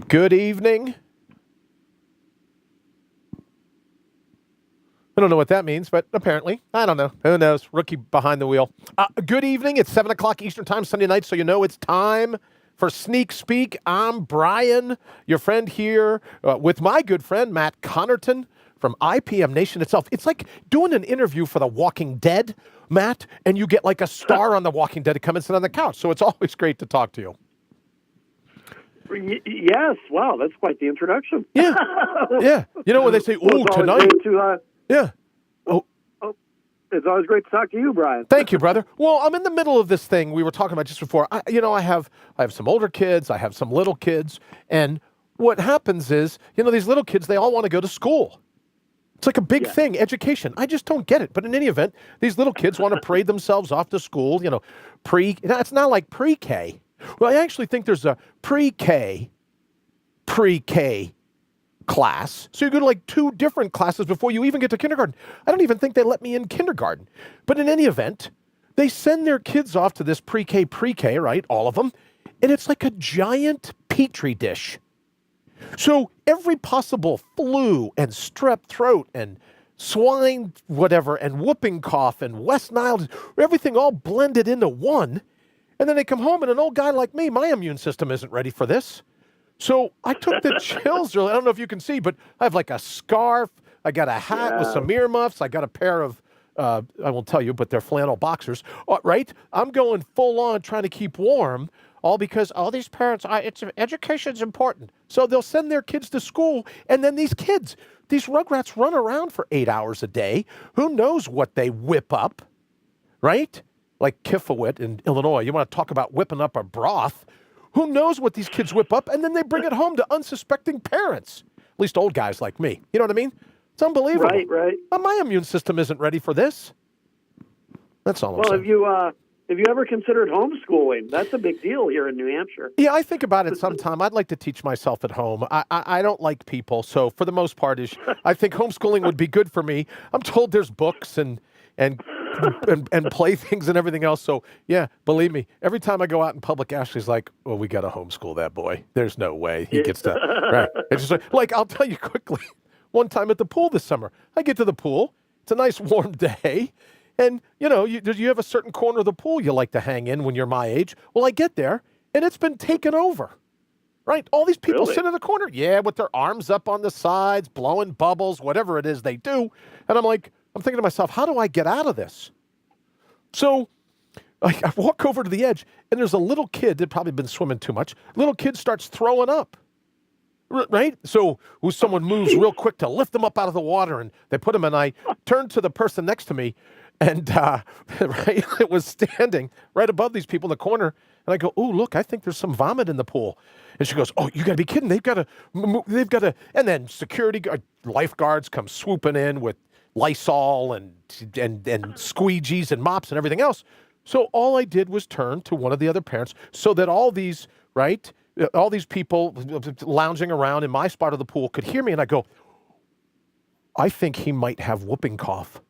Good evening. I don't know what that means, but apparently, I don't know. Who knows? Rookie behind the wheel. Good evening. It's 7 o'clock Eastern Time, Sunday night, so you know it's time for Sneak Speak. I'm Brian, your friend here, with my good friend, Matt Connarton from ipmNation itself. It's like doing an interview for The Walking Dead, Matt, and you get like a star on The Walking Dead to come and sit on the couch, so it's always great to talk to you. Yes, wow, that's quite the introduction. Yeah, yeah. You know when they say, "Oh, tonight." Yeah. Oh, it's always great to talk to you, Brian. Thank you, brother. Well, I'm in the middle of this thing we were talking about just before. I have some older kids, I have some little kids, and what happens is, these little kids, they all want to go to school. It's like a big thing, education. I just don't get it. But in any event, these little kids want to parade themselves off to school. It's not like pre-K. Well, I actually think there's a pre-K class. So you go to like 2 different classes before you even get to kindergarten. I don't even think they let me in kindergarten. But in any event, they send their kids off to this pre-K, right? All of them. And it's like a giant petri dish. So every possible flu and strep throat and swine whatever and whooping cough and West Nile, everything all blended into one. And then they come home and an old guy like me, my immune system isn't ready for this. So I took the chills early. I don't know if you can see, but I have like a scarf. I got a hat with some earmuffs. I got a pair of, I won't tell you, but they're flannel boxers, right? I'm going full on trying to keep warm, all because all these parents, education's important. So they'll send their kids to school, and then these rugrats run around for 8 hours a day. Who knows what they whip up, right? Like Kifawit in Illinois. You want to talk about whipping up a broth. Who knows what these kids whip up, and then they bring it home to unsuspecting parents. At least old guys like me. You know what I mean? It's unbelievable. Right. My immune system isn't ready for this. That's all I'm saying. Well, have you ever considered homeschooling? That's a big deal here in New Hampshire. Yeah, I think about it sometime. I'd like to teach myself at home. I don't like people, so for the most part, I think homeschooling would be good for me. I'm told there's books and playthings and everything else. So, yeah, believe me, every time I go out in public, Ashley's like, well, we got to homeschool that boy. There's no way he gets to. Right. It's just like, I'll tell you quickly, one time at the pool this summer, I get to the pool. It's a nice warm day. And, you have a certain corner of the pool you like to hang in when you're my age. Well, I get there, and it's been taken over. Right? All these people sit in the corner. Yeah, with their arms up on the sides, blowing bubbles, whatever it is they do. And I'm thinking to myself, how do I get out of this? So I walk over to the edge, and there's a little kid that probably been swimming too much. Little kid starts throwing up, right? So someone moves real quick to lift them up out of the water, and they put him, and I turned to the person next to me, and right, it was standing right above these people in the corner, and I go, oh, look, I think there's some vomit in the pool. And she goes, oh, you got to be kidding. They've got to, and then security lifeguards come swooping in with Lysol and squeegees and mops and everything else. So all I did was turn to one of the other parents so that all these people lounging around in my spot of the pool could hear me. And I go, I think he might have whooping cough.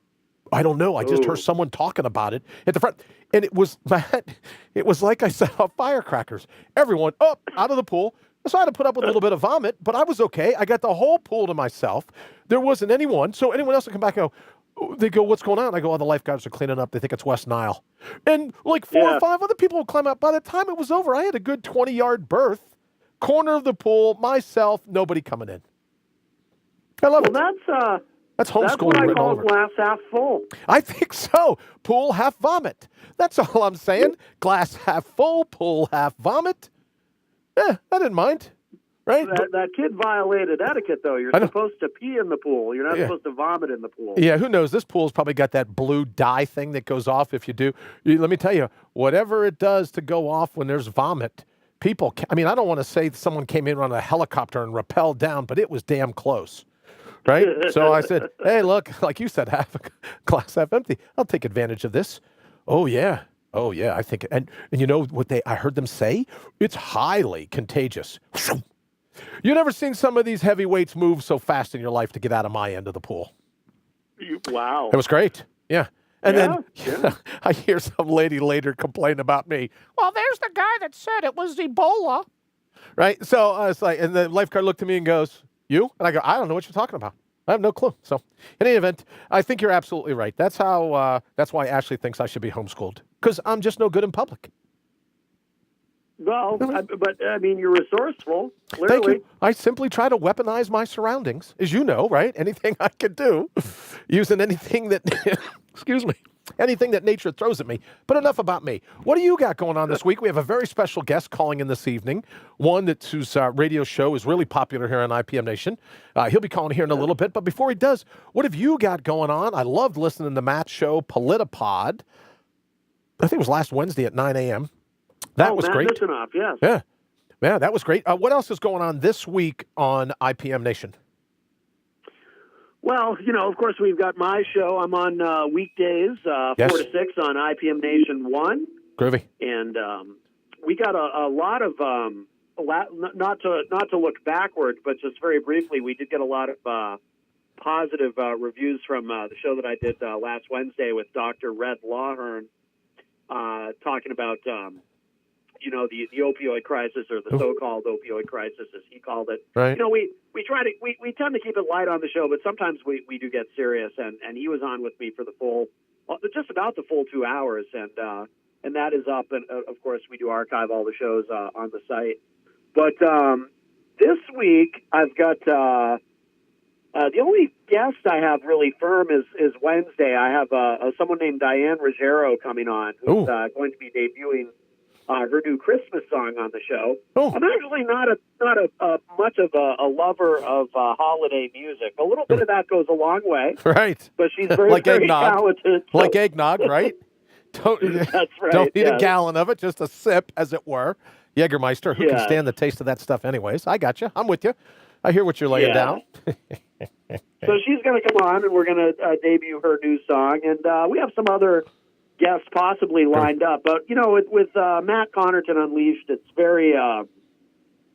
I don't know. I just heard someone talking about it at the front. And it was like I set off firecrackers. Everyone up out of the pool. So I had to put up with a little bit of vomit, but I was okay. I got the whole pool to myself. There wasn't anyone. So anyone else would come back and they go, what's going on? I go, the lifeguards are cleaning up. They think it's West Nile. And like 4 or 5 other people would climb out. By the time it was over, I had a good 20-yard berth, corner of the pool, myself, nobody coming in. I love it. That's homeschooling. That's what I call glass half full. I think so. Pool half vomit. That's all I'm saying. Glass half full, pool half vomit. I didn't mind. Right? That kid violated etiquette, though. You're supposed to pee in the pool. You're not supposed to vomit in the pool. Yeah, who knows? This pool's probably got that blue dye thing that goes off if you do. Let me tell you, whatever it does to go off when there's vomit, people, I don't want to say someone came in on a helicopter and rappelled down, but it was damn close. Right? So I said, hey, look, like you said, half glass half empty. I'll take advantage of this. Oh, yeah. I think, and you know what I heard them say? It's highly contagious. You never seen some of these heavyweights move so fast in your life to get out of my end of the pool. Wow. It was great. Yeah. And then I hear some lady later complain about me. Well, there's the guy that said it was Ebola. Right? So it's like, and the lifeguard looked at me and goes, "You?" And I go, "I don't know what you're talking about. I have no clue." So, in any event, I think you're absolutely right. That's how. That's why Ashley thinks I should be homeschooled because I'm just no good in public. Well, but I mean, you're resourceful. Clearly. Thank you. I simply try to weaponize my surroundings, as you know, right? Anything I can do, using anything that, excuse me, anything that nature throws at me. But enough about me. What do you got going on this week? We have a very special guest calling in this evening, one whose radio show is really popular here on ipmNation. He'll be calling here in a little bit. But before he does, what have you got going on? I loved listening to Matt's show, Politipod. I think it was last Wednesday at 9 a.m. That was Matt great. Nisanoff, yes. Yeah, that was great. What else is going on this week on ipmNation? Well, of course, we've got my show. I'm on weekdays, 4 to 6 on ipmNation 1. Groovy. And we got a lot of, not to look backward, but just very briefly, we did get a lot of positive reviews from the show that I did last Wednesday with Dr. Red Lawhern, talking about the opioid crisis, or the so-called opioid crisis, as he called it. Right. We try to we tend to keep it light on the show, but sometimes we do get serious. And he was on with me for just about the full 2 hours, and that is up. And of course, we do archive all the shows on the site. But this week I've got the only guest I have really firm is Wednesday. I have someone named Diane Ruggiero coming on, who's going to be debuting her new Christmas song on the show. I'm actually not much of a lover of holiday music. A little bit of that goes a long way, right? But she's very like very eggnog. talented. So. Like eggnog, right? That's right. Don't need a gallon of it, just a sip, as it were. Jägermeister. Who can stand the taste of that stuff, anyways? I got you. I'm with you. I hear what you're laying down. So she's going to come on, and we're going to debut her new song, and we have some other guests possibly lined up. But, with Matt Connarton Unleashed, it's very,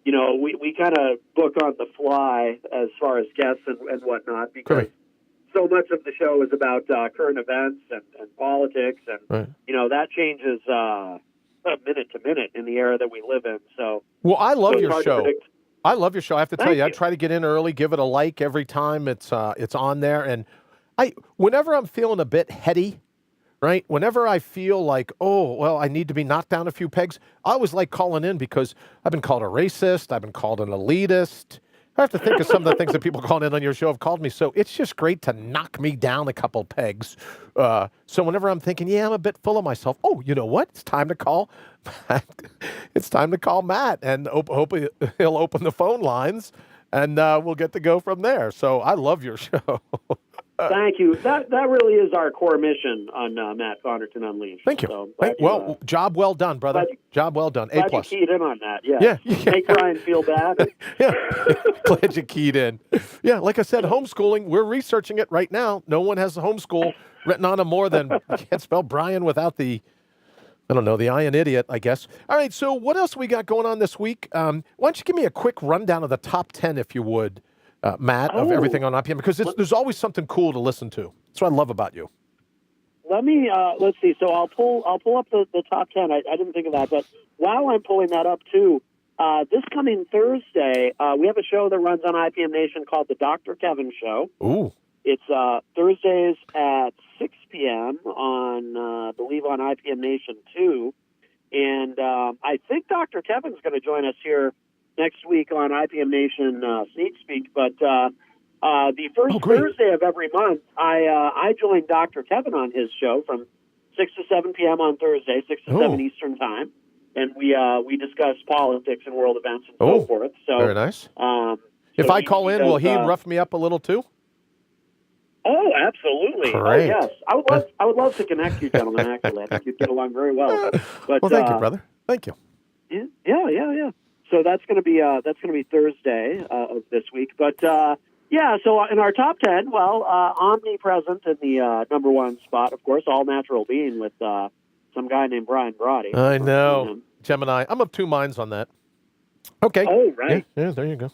we kind of book on the fly as far as guests and whatnot, because so much of the show is about current events and politics, and, that changes minute to minute in the era that we live in. So, well, I love your show. I love your show. I have to tell you, you. I try to get in early, give it a like every time it's on there. And whenever I'm feeling a bit heady, right? Whenever I feel like, I need to be knocked down a few pegs, I always like calling in because I've been called a racist. I've been called an elitist. I have to think of some of the things that people calling in on your show have called me. So it's just great to knock me down a couple pegs. So whenever I'm thinking, I'm a bit full of myself. Oh, you know what? It's time to call Matt. It's time to call Matt, and hope he'll open the phone lines, and we'll get to go from there. So I love your show. Thank you. That really is our core mission on Matt Connarton Unleashed. Thank you. So job well done, brother. Job well done. Glad A+. you keyed in on that. Yeah. Make Ryan feel bad. Yeah. Glad you keyed in. Yeah, like I said, homeschooling, we're researching it right now. No one has a homeschool written on them more than, I can't spell Brian without the I in idiot, I guess. All right, so what else we got going on this week? Why don't you give me a quick rundown of the top 10, if you would, Matt, of everything on IPM, because there's always something cool to listen to. That's what I love about you. Let me let's see. So I'll pull up the top 10. I didn't think of that, but while I'm pulling that up too, this coming Thursday, we have a show that runs on ipmNation called the Dr. Kevin Show. Ooh. It's Thursdays at 6 p.m. on, I believe, on ipmNation 2. And I think Dr. Kevin's going to join us here next week on ipmNation Sneak Speak. But the first Thursday of every month, I join Dr. Kevin on his show from 6 to 7 p.m. on Thursday, 6 to 7 Eastern Time. And we discuss politics and world events and so forth. So very nice. If I call in, will he rough me up a little too? Oh, absolutely. Great. Oh, yes. I would love to connect you, gentlemen, actually. I think you'd get along very well. But, well, thank you, brother. Thank you. Yeah. So that's going to be Thursday of this week. But, so in our top 10, omnipresent in the number one spot, of course, All Natural Being with some guy named Brian Brawdy. I know. Gemini. I'm of two minds on that. Okay. Oh, right. Yeah, there you go.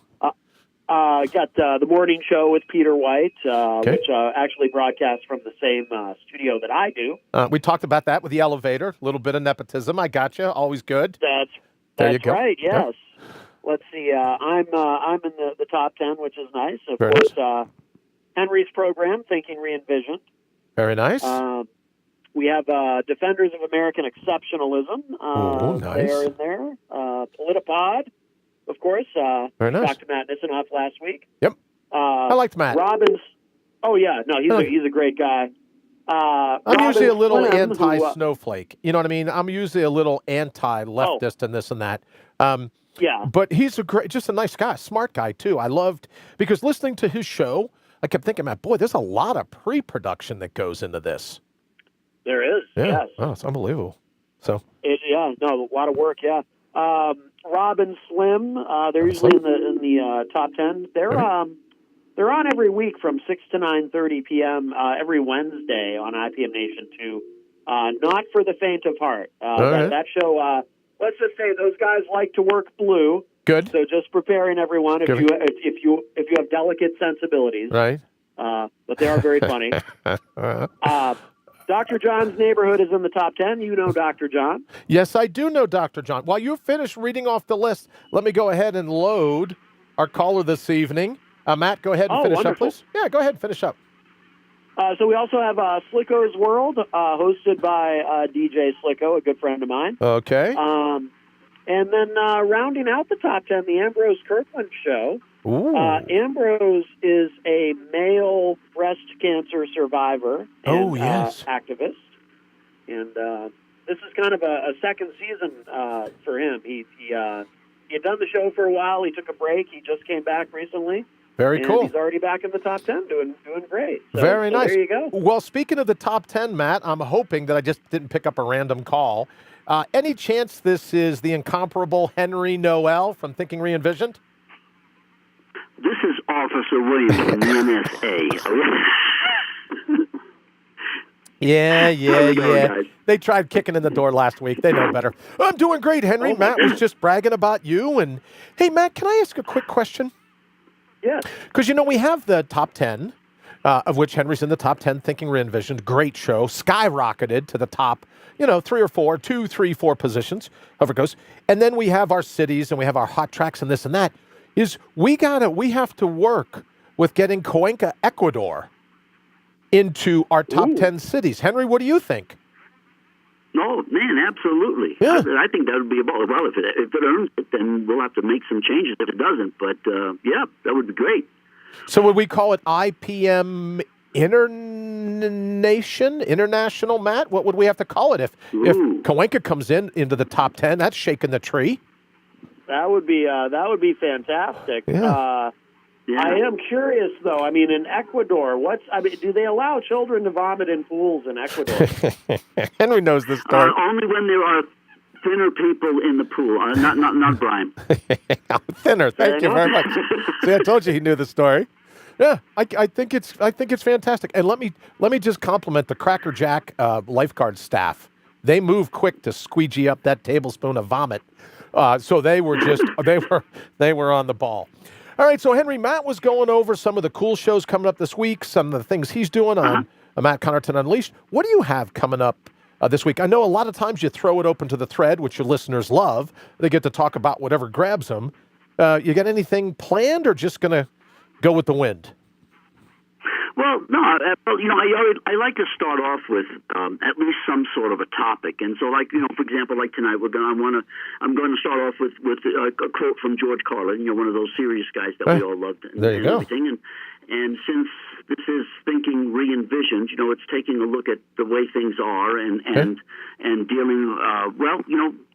Got the morning show with Peter White, which actually broadcasts from the same studio that I do. We talked about that with the elevator. A little bit of nepotism. I got you. Always good. That's there you go. Right. Yes. let's see. I'm in the top 10, which is nice. Of Very course, nice. Henry's program, Thinking Re-envisioned. Very nice. We have Defenders of American Exceptionalism. Oh, nice. They are in there. Politipod, of course. Very nice. Talked to Matt Nissen off last week. Yep. I liked Matt. Robbins. Oh yeah, no, he's a great guy. I'm usually a little Slim, anti-snowflake. You know what I mean? I'm usually a little anti-leftist and this and that. Yeah. But he's just a nice guy, smart guy too. I loved, because listening to his show, I kept thinking, Matt, boy, there's a lot of pre-production that goes into this. There is. Yeah. Yes. Oh, it's unbelievable. So. A lot of work. Yeah. Robin Slim. They're usually in the top 10. They're on every week from 6 to 9:30 p.m. Every Wednesday on ipmNation 2. Not for the faint of heart. That show. Let's just say those guys like to work blue. Good. So just preparing everyone if you have delicate sensibilities. Right. But they are very funny. Dr. John's Neighborhood is in the top 10. You know Dr. John. Yes, I do know Dr. John. While you finish reading off the list, let me go ahead and load our caller this evening. Matt, go ahead and finish up, please. Yeah, go ahead and finish up. So we also have Slicko's World, hosted by DJ Slicko, a good friend of mine. Okay. And then rounding out the top 10, the Ambrose Kirkland Show. Ooh. Ambrose is a male breast cancer survivor and yes. Activist. And this is kind of a second season for him. He had done the show for a while. He took a break. He just came back recently. Very cool. He's already back in the top 10, doing great. Very nice. There you go. Well, speaking of the top 10, Matt, I'm hoping that I just didn't pick up a random call. Any chance this is the incomparable Henry Noel from Thinking Re-envisioned? This is Officer Williams from the NSA. Yeah. They tried kicking in the door last week. They know better. I'm doing great, Henry. Matt was just bragging about you. And hey, Matt, can I ask a quick question? Yes. Because, we have the top 10, of which Henry's in the top 10, Thinking Re-envisioned. Great show. Skyrocketed to the top, 3 or 4, 2, 3, 4 positions, however it goes. And then we have our cities and we have our hot tracks and this and that. We have to work with getting Cuenca, Ecuador, into our top 10 cities. Henry, what do you think? No, man, absolutely. Yeah. I think that would be well. If it earns it, then we'll have to make some changes if it doesn't. But yeah, that would be great. So would we call it IPM International, Matt? What would we have to call it if Cuenca comes into the top 10? That's shaking the tree. That would be fantastic. Yeah. I am curious, though. I mean, in Ecuador, do they allow children to vomit in pools in Ecuador? Henry knows this story. Only when there are thinner people in the pool, not Brian. Thinner. Thank you very much. See, I told you he knew the story. Yeah, I think it's fantastic. And let me just compliment the Cracker Jack lifeguard staff. They move quick to squeegee up that tablespoon of vomit. So they were they were on the ball. All right, so Henry, Matt was going over some of the cool shows coming up this week, some of the things he's doing on Matt Connarton Unleashed. What do you have coming up this week? I know a lot of times you throw it open to the thread, which your listeners love. They get to talk about whatever grabs them. You got anything planned or just going to go with the wind? Well, no, I like to start off with at least some sort of a topic, and so, for example, like tonight, I'm going to start off with a quote from George Carlin, one of those serious guys that we all loved, and everything. And since this is Thinking Re-envisioned, it's taking a look at the way things are and dealing,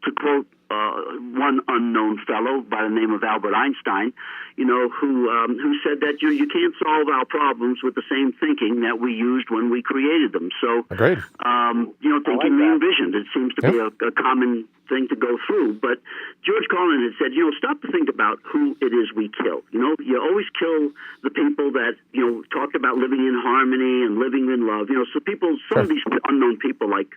to quote one unknown fellow by the name of Albert Einstein, who said that you can't solve our problems with the same thinking that we used when we created them. So, agreed. Thinking Re-envisioned, it seems to be a common thing to go through. But George Carlin had said, stop to think about who it is we kill. You always kill the people that, talk about living in harmony and living in love. So some of these unknown people like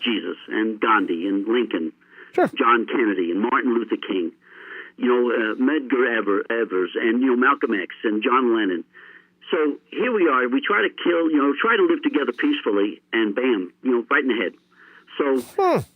Jesus and Gandhi and Lincoln, John Kennedy and Martin Luther King, Medgar Evers and, Malcolm X and John Lennon. So here we are. We try to kill, try to live together peacefully, and bam, right in the head. So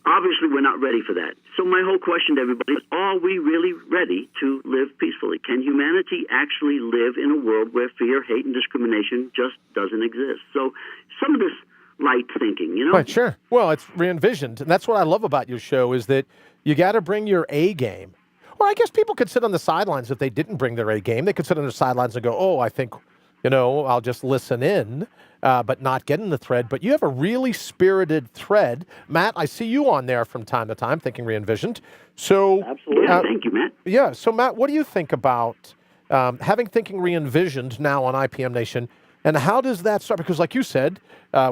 obviously we're not ready for that. So my whole question to everybody is, are we really ready to live peacefully? Can humanity actually live in a world where fear, hate, and discrimination just doesn't exist? So some of this light thinking, you know? Right, sure. Well, it's re-envisioned. And that's what I love about your show is that you got to bring your A game. Well, I guess people could sit on the sidelines if they didn't bring their A game. They could sit on the sidelines and go, oh, I think, I'll just listen in, but not get in the thread. But you have a really spirited thread. Matt, I see you on there from time to time, Thinking Re-envisioned. So, Absolutely. Thank you, Matt. Yeah. So, Matt, what do you think about having Thinking Re-envisioned now on ipmNation? And how does that start? Because like you said,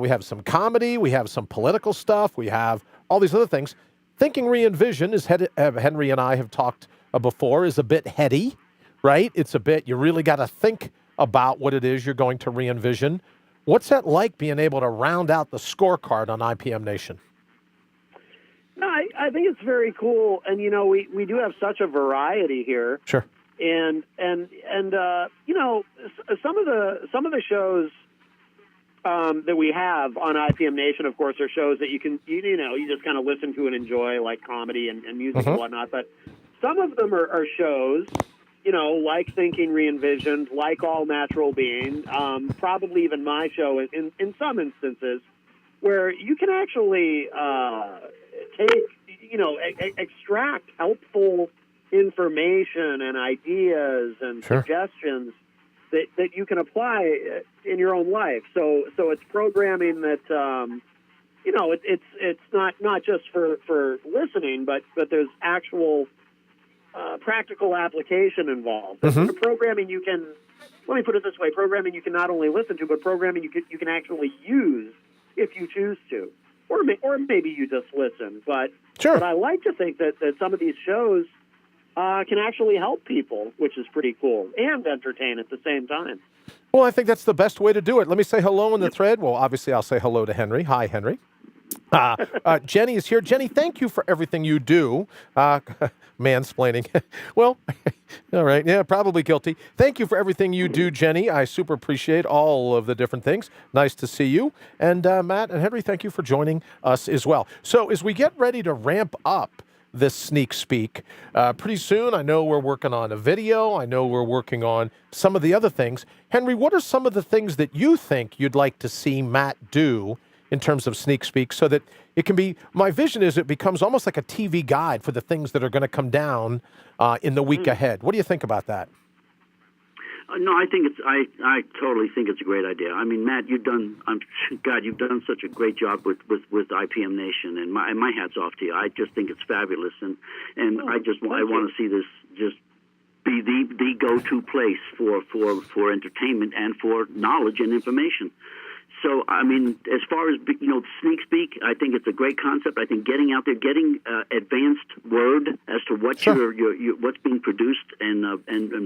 we have some comedy, we have some political stuff, we have all these other things. Thinking Re-envisioned, as Henry and I have talked before, is a bit heady, right? It's a bit, you really got to think about what it is you're going to re-envision. What's that like, being able to round out the scorecard on ipmNation? No, I think it's very cool. And, we do have such a variety here. Sure. And some of the shows that we have on ipmNation, of course, are shows that you can you just kind of listen to and enjoy, like comedy and music and whatnot. But some of them are shows, like Thinking Re-envisioned, like All Natural Being, probably even my show in some instances, where you can actually extract helpful information and ideas and suggestions that you can apply in your own life. So it's programming that it's not just for listening, but there's actual practical application involved. The programming you can, let me put it this way: programming you can not only listen to, but programming you can actually use if you choose to, or maybe you just listen. But I like to think that some of these shows can actually help people, which is pretty cool, and entertain at the same time. Well, I think that's the best way to do it. Let me say hello in the thread. Well, obviously, I'll say hello to Henry. Hi, Henry. Jenny is here. Jenny, thank you for everything you do. Mansplaining. Well, all right. Yeah, probably guilty. Thank you for everything you do, Jenny. I super appreciate all of the different things. Nice to see you. And Matt and Henry, thank you for joining us as well. So as we get ready to ramp up this sneak speak, pretty soon, I know we're working on a video. I know we're working on some of the other things. Henry, what are some of the things that you think you'd like to see Matt do in terms of sneak speak, so that it can be, my vision is it becomes almost like a TV guide for the things that are going to come down in the week ahead. What do you think about that? No, I think I totally think it's a great idea. I mean, Matt, you've done such a great job with ipmNation, and my hat's off to you. I just think it's fabulous, and I want to see this just be the go-to place for entertainment and for knowledge and information. So, I mean, as far as, sneak speak, I think it's a great concept. I think getting out there, getting advanced word as to what what's being produced and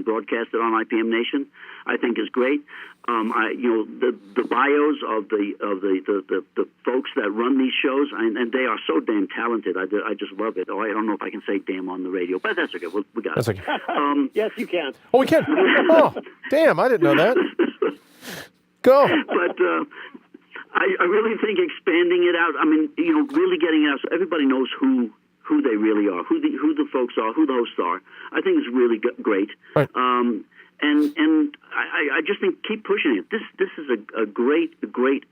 broadcasted on ipmNation, I think is great. The bios of the folks that run these shows, and they are so damn talented. I just love it. Oh, I don't know if I can say "damn" on the radio, but that's okay. We got that's it. Okay. Yes, you can. Oh, we can. Oh, damn! I didn't know that. Go. But I really think expanding it out. I mean, really getting it out so everybody knows who they really are, who the folks are, who the hosts are. I think is really great. Right. And I just think keep pushing it. This is a great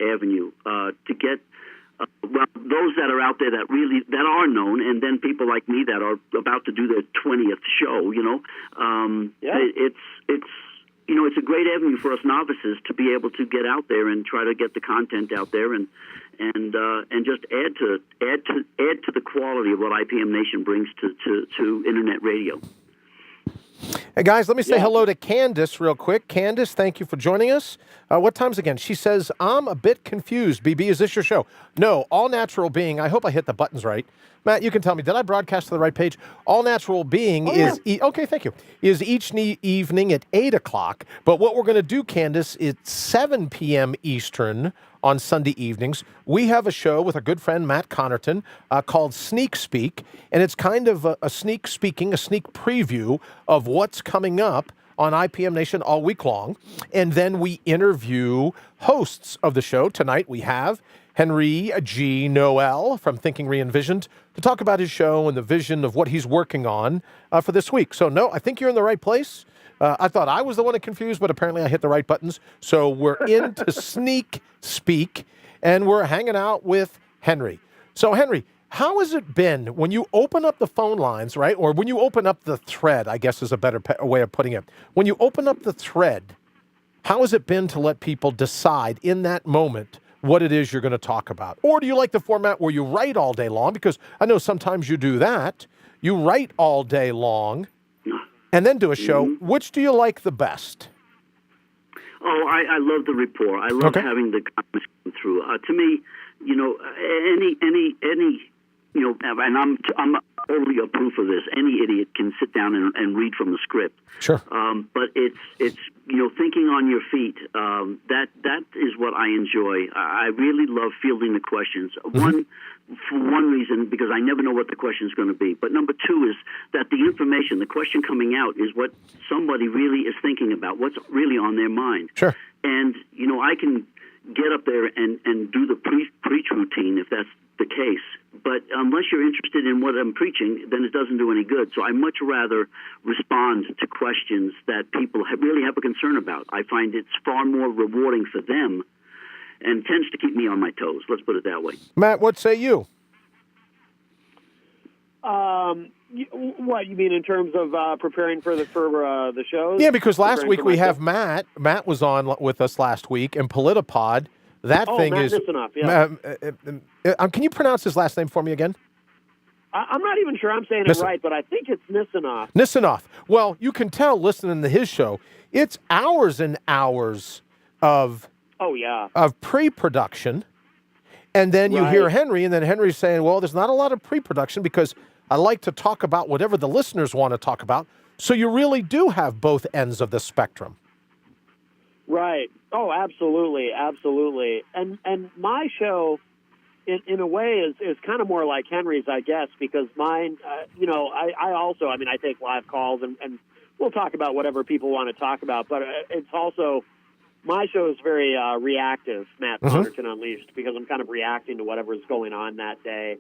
avenue to get those that are out there that are known, and then people like me that are about to do their 20th show. It's a great avenue for us novices to be able to get out there and try to get the content out there and just add to the quality of what ipmNation brings to internet radio. Hey, guys, let me say hello to Candace real quick. Candace, thank you for joining us. What time's again? She says, I'm a bit confused. BB, is this your show? No, All Natural Being. I hope I hit the buttons right. Matt, you can tell me. Did I broadcast to the right page? All Natural Being is... okay, thank you. Is each evening at 8 o'clock. But what we're going to do, Candace, is 7 p.m. Eastern on Sunday evenings. We have a show with a good friend, Matt Connarton, called Sneak Speak. And it's kind of a sneak preview of what's coming up on ipmNation all week long. And then we interview hosts of the show. Tonight we have Henry G. Noel from Thinking Re-Envisioned, to talk about his show and the vision of what he's working on for this week. So, no, I think you're in the right place. I thought I was the one that confused, but apparently I hit the right buttons. So we're into Sneak Speak, and we're hanging out with Henry. So, Henry, how has it been when you open up the phone lines, right? Or when you open up the thread, I guess is a better way of putting it. When you open up the thread, how has it been to let people decide in that moment what it is you're going to talk about? Or do you like the format where you write all day long? Because I know sometimes you do that. You write all day long and then do a show. Mm-hmm. Which do you like the best? Oh, I love the rapport. I love having the comments come through. To me, any and I'm totally a proof of this. Any idiot can sit down and read from the script. Sure. But it's thinking on your feet. That is what I enjoy. I really love fielding the questions. Mm-hmm. For one reason, because I never know what the question is going to be. But number two is that the information, the question coming out, is what somebody really is thinking about, what's really on their mind. Sure. And I can get up there and do the preach routine if that's the case. But unless you're interested in what I'm preaching, then it doesn't do any good. So I much rather respond to questions that people really have a concern about. I find it's far more rewarding for them and tends to keep me on my toes. Let's put it that way. Matt, what say you? What you mean in terms of preparing for the shows? Yeah, because last week we have Matt. Matt was on with us last week, and Politipod. That thing Matt is. Nisanoff, yeah. Can you pronounce his last name for me again? I'm not even sure I'm saying it right, but I think it's Nisanoff. Nisanoff. Well, you can tell listening to his show, it's hours and hours of pre-production, and then you hear Henry, and then Henry's saying, well, there's not a lot of pre-production because I like to talk about whatever the listeners want to talk about. So you really do have both ends of the spectrum. Right. Oh, absolutely, absolutely. And my show, in a way, is kind of more like Henry's, I guess, because mine, I also, I take live calls, and we'll talk about whatever people want to talk about, but it's also, my show is very reactive, Matt Connarton Unleashed, because I'm kind of reacting to whatever's going on that day.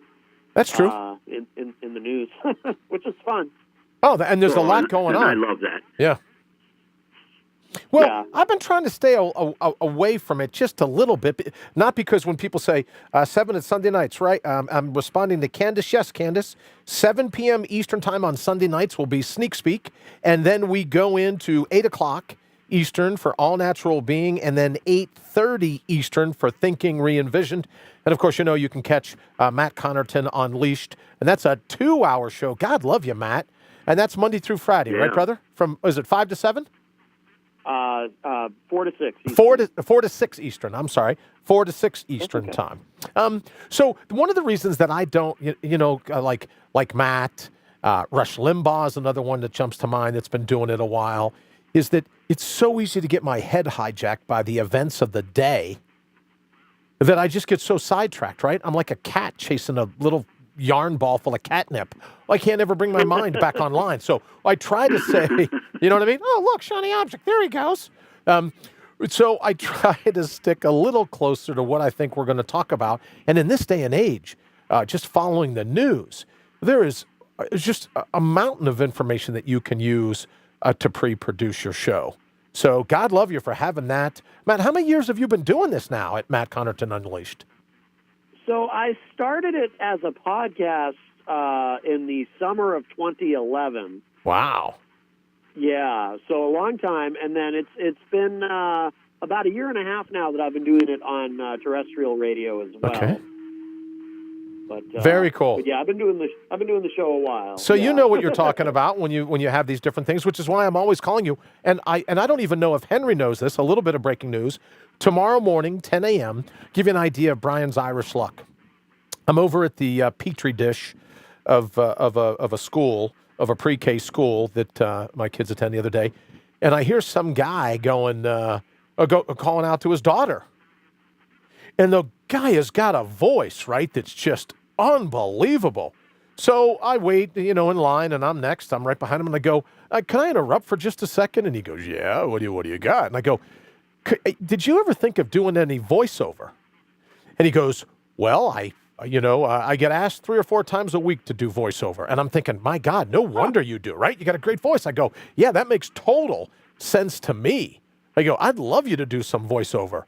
That's true. In the news, which is fun. Oh, and there's a lot going on. I love that. Yeah. Well, I've been trying to stay away from it just a little bit, not because when people say 7 at Sunday nights, right? I'm responding to Candace. Yes, Candace. 7 p.m. Eastern time on Sunday nights will be Sneak Speak, and then we go into 8 o'clock Eastern for All Natural Being, and then 8:30 Eastern for Thinking Re-Envisioned. And, of course, you can catch Matt Connarton Unleashed, and that's a 2-hour show. God love you, Matt. And that's Monday through Friday, right, brother? Is it 5 to 7? 4 to 6. Eastern. 4 to 6 Eastern. I'm sorry, 4 to 6 Eastern time. So one of the reasons that I don't, like Matt, Rush Limbaugh is another one that jumps to mind that's been doing it a while, is that it's so easy to get my head hijacked by the events of the day that I just get so sidetracked. Right? I'm like a cat chasing a little yarn ball full of catnip. I can't ever bring my mind back online. So I try to say, you know what I mean? Oh, look, shiny object. There he goes. So I try to stick a little closer to what I think we're going to talk about. And in this day and age, just following the news, there is just a mountain of information that you can use to pre-produce your show. So God love you for having that. Matt, how many years have you been doing this now at Matt Connarton Unleashed? So I started it as a podcast in the summer of 2011. Wow. Yeah, so a long time, and then it's been about a year and a half now that I've been doing it on terrestrial radio as well. Okay. But, very cool. But yeah, I've been doing the show a while. So you know what you're talking about when you have these different things, which is why I'm always calling you. And I don't even know if Henry knows this. A little bit of breaking news. Tomorrow morning, 10 a.m., give you an idea of Brian's Irish luck. I'm over at the Petri dish of a school, of a pre-K school that my kids attend the other day, and I hear some guy calling out to his daughter. And the guy has got a voice, right, that's just unbelievable. So I wait, in line, and I'm next. I'm right behind him, and I go, can I interrupt for just a second? And he goes, yeah, what do you got? And I go, did you ever think of doing any voiceover? And he goes, well, I get asked 3 or 4 times a week to do voiceover. And I'm thinking, my God, no wonder you do, right? You got a great voice. I go, yeah, that makes total sense to me. I go, I'd love you to do some voiceover.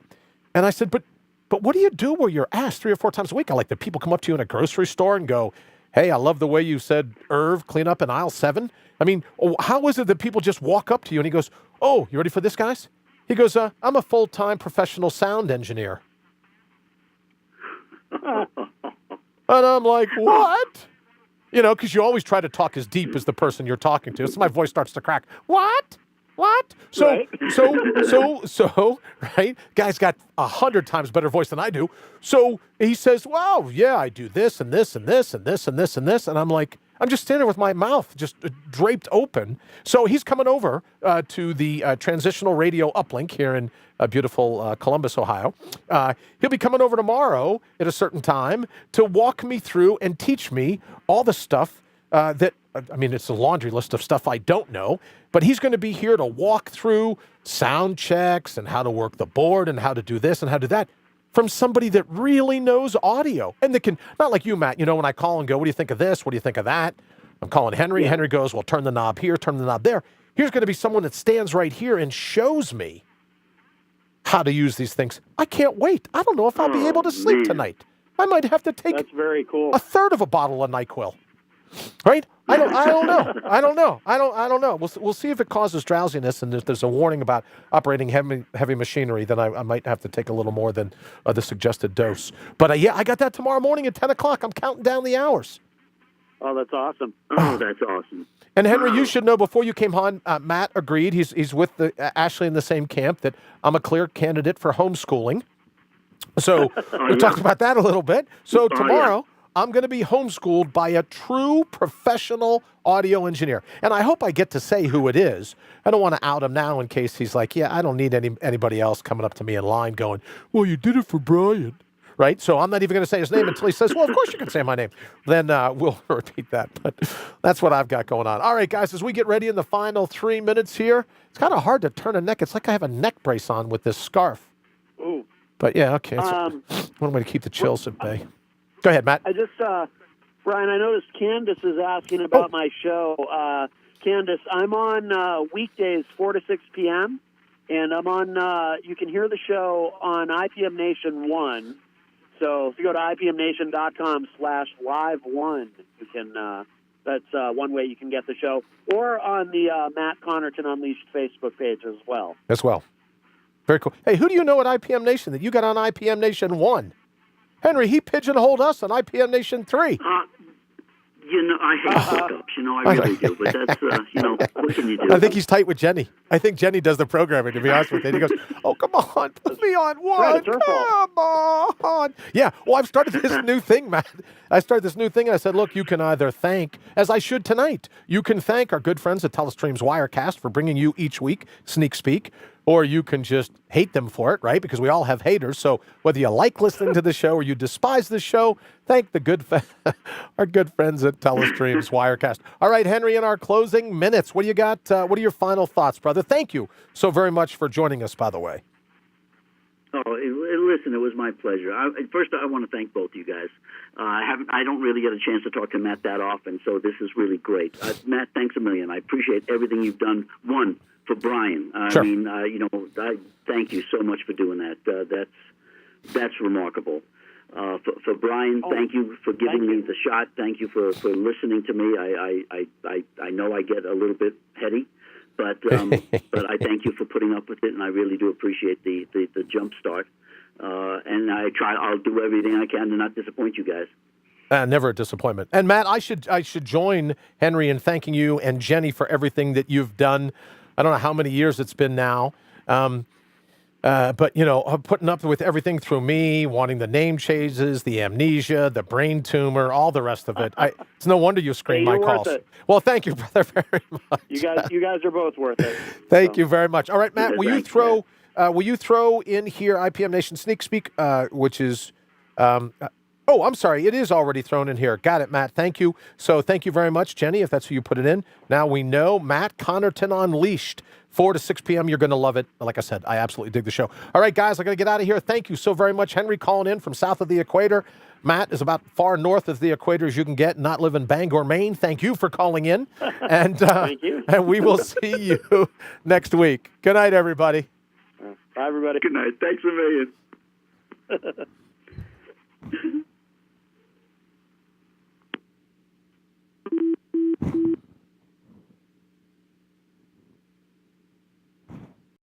And I said, but what do you do where you're asked 3 or 4 times a week? I like that people come up to you in a grocery store and go, hey, I love the way you said, Irv, clean up in aisle 7. I mean, how is it that people just walk up to you? And he goes, oh, you ready for this, guys? He goes, I'm a full-time professional sound engineer. And I'm like, what? You know, because you always try to talk as deep as the person you're talking to. So my voice starts to crack. What? So, Right. so, right? Guy's got 100 times better voice than I do. So he says, wow, yeah, I do this and this and this and this and this and this. And I'm like, I'm just standing there with my mouth just draped open. So he's coming over to the transitional radio uplink here in beautiful Columbus, Ohio. He'll be coming over tomorrow at a certain time to walk me through and teach me all the stuff it's a laundry list of stuff I don't know, but he's going to be here to walk through sound checks and how to work the board and how to do this and how to do that from somebody that really knows audio. And that can, not like you, Matt, when I call and go, what do you think of this? What do you think of that? I'm calling Henry. Yeah. Henry goes, well, turn the knob here, turn the knob there. Here's going to be someone that stands right here and shows me how to use these things. I can't wait. I don't know if I'll be able to sleep tonight. I might have to take That's very cool. a third of a bottle of NyQuil. Right? I don't know. We'll see if it causes drowsiness, and if there's a warning about operating heavy machinery, then I might have to take a little more than the suggested dose. But I got that tomorrow morning at 10 o'clock. I'm counting down the hours. Oh, that's awesome. Oh, that's awesome. And Henry, you should know before you came on, Matt agreed. He's with Ashley in the same camp that I'm a clear candidate for homeschooling. So we talked about that a little bit. So tomorrow, I'm going to be homeschooled by a true professional audio engineer. And I hope I get to say who it is. I don't want to out him now in case he's like, yeah, I don't need anybody else coming up to me in line going, well, you did it for Brian. Right? So I'm not even going to say his name until he says, well, of course you can say my name. Then we'll repeat that. But that's what I've got going on. All right, guys, as we get ready in the final 3 minutes here, it's kind of hard to turn a neck. It's like I have a neck brace on with this scarf. Ooh. But yeah, okay. One way to keep the chills at bay. Go ahead, Matt. I just, Brian, I noticed Candace is asking about my show. Candace, I'm on weekdays 4 to 6 p.m., and I'm on, you can hear the show on ipmNation 1. So if you go to ipmnation.com/live1, you can, that's one way you can get the show, or on the Matt Connarton Unleashed Facebook page as well. As well. Very cool. Hey, who do you know at IPM Nation that you got on IPM Nation 1? Henry, he pigeonholed us on IPM Nation 3. I hate hookups. I really do. But that's, what can you do? I think he's tight with Jenny. I think Jenny does the programming, to be honest with you. He goes, oh, come on, put me on one. Right, come on. Yeah, well, I've started this new thing, Matt. I started this new thing, and I said, look, you can either thank, as I should tonight, you can thank our good friends at Telestream's Wirecast for bringing you each week Sneak Speak, or you can just hate them for it, right? Because we all have haters. So whether you like listening to the show or you despise the show, thank the our good friends at Telestream's Wirecast. All right, Henry, in our closing minutes, what do you got? What are your final thoughts, brother? Thank you so very much for joining us, by the way. Oh, listen, it was my pleasure. First, I want to thank both you guys. I don't really get a chance to talk to Matt that often, so this is really great. Matt, thanks a million. I appreciate everything you've done. For Brian. Sure. I thank you so much for doing that. That's remarkable. For Brian, thank you for giving me the shot. Thank you for listening to me. I know I get a little bit heady, but I thank you for putting up with it, and I really do appreciate the jump start. And I'll do everything I can to not disappoint you guys. Never a disappointment. And Matt, I should join Henry in thanking you and Jenny for everything that you've done. I don't know how many years it's been now, but putting up with everything through me, wanting the name changes, the amnesia, the brain tumor, all the rest of it. It's no wonder you screen my calls. Well, thank you, brother, very much. You guys are both worth it. Thank you very much. All right, Matt, will you throw in here IPM Nation Sneak Speak, which is Oh, I'm sorry. It is already thrown in here. Got it, Matt. Thank you. So thank you very much, Jenny, if that's who you put it in. Now we know Matt Connarton Unleashed, 4 to 6 p.m. You're going to love it. Like I said, I absolutely dig the show. All right, guys, I got to get out of here. Thank you so very much. Henry calling in from south of the equator. Matt is about far north of the equator as you can get, not live in Bangor, Maine. Thank you for calling in. And, Thank you. And we will see you next week. Good night, everybody. Bye, everybody. Good night. Thanks a million.